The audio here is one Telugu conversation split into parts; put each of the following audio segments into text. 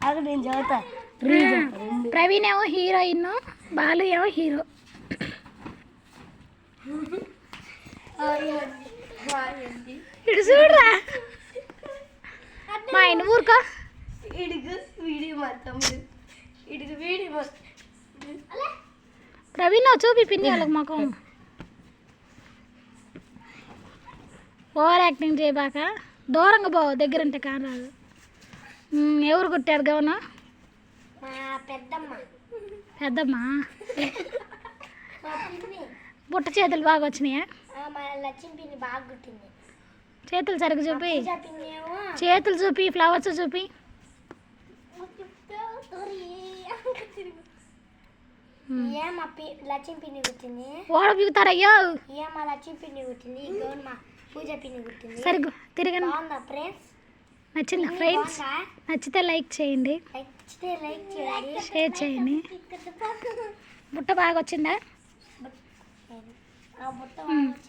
అది నేను చదువుతా. ప్రవీణ్ ఏమో హీరోయిన్, బాలు ఏమో హీరో. ఇటు చూడరా మా ఆయన ఊరుకో. ప్రవీణ్ చూపి పిన్ని వాళ్ళకి మాకు ఓవర్ యాక్టింగ్ చేయబాక, దూరంగా బావు, దగ్గర ఉంటే కాని రాదు. ఎవరు కుట్టారు గవను? పెద్దమ్మ. బుట్ట చేతులు బాగా వచ్చినాయా? చేతులు సరిగ్గా చూపి, చేతులు చూపి, ఫ్లవర్స్ చూపి. లక్ష్మి పిన్ని కుట్టింది. ఓడ బిగుతారయ్యో. లక్ష్మి పిన్ని కుట్టింది. పూజ పిన్ని కుట్టింది. సరిగ్గా తిరగను. నచ్చిందా ఫ్రెండ్స్? నచ్చితే లైక్ చేయండి, షేర్ చేయండి. బుట్ట బాగా వచ్చిందా?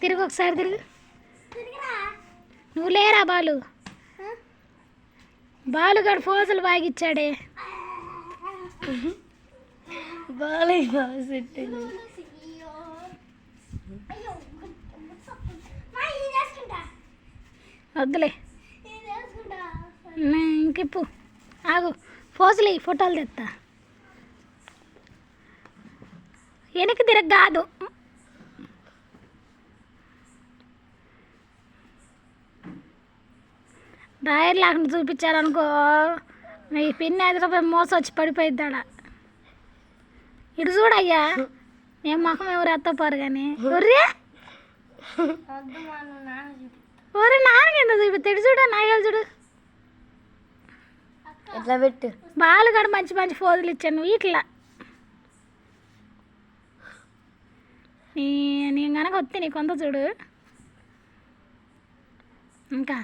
తిరుగు ఒకసారి తిరుగు. నువ్వు లేరా బాలు? బాలుగాడు ఫోజులు బాగా ఇచ్చాడే. వద్దులే ఇంకిప్పు, ఆగు. ఫోజులు ఫోటోలు తెస్తా. వెనక్కి తిరగ కాదు. డ్రాయర్ లేకుండా చూపించారనుకో, ఈ పిన్ని 5 రూపాయలు మోసం వచ్చి పడిపోయిద్దాడ. ఇటు చూడయ్యా, మేము మొహం ఎవరు ఎత్తపోరు కానీ. ఒర్రే ఒరే నాన్నకి ఎంత చూపిస్తా. ఇటు చూడ, నాయలు చూడు. ఎట్లా పెట్టు. బాలుగాడు మంచి మంచి ఫోజులు ఇచ్చాను వీటిలా. నేను కనుక వస్తే నీ కొంత చూడు. ఇంకా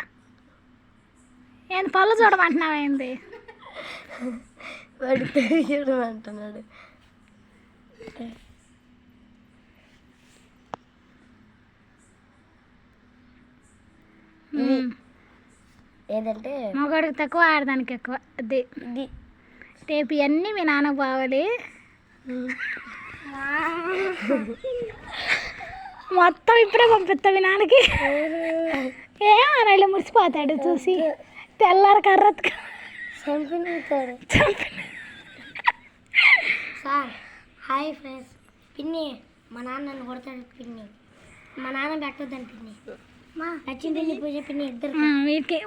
ఏంది పళ్ళు చూడమంటున్నావు? ఏంది వాడు చూడమంటున్నాడు. ఏదంటే మగవాడికి తక్కువ, ఆడదానికి ఎక్కువ. అది రేపు ఇవన్నీ మీ నాన్నకు బావాలి. మొత్తం ఇప్పుడే పంపిస్తా మీ నాన్నకి. ఏమన్నా మురిసిపోతాడు చూసి. తెల్లారి కర్రత్ చంపినవుతాడు. Sir hi friends. పిన్ని మా నాన్న నన్ను కొడతాడు. పిన్ని మా నాన్న పెట్టొద్దని పిన్ని. లక్ష్మి పిన్ని, పూజ పిన్ని ఇద్దరు. వీటికి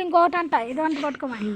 ఇంకోటి అంట, ఇది వంట పట్టుకోమని.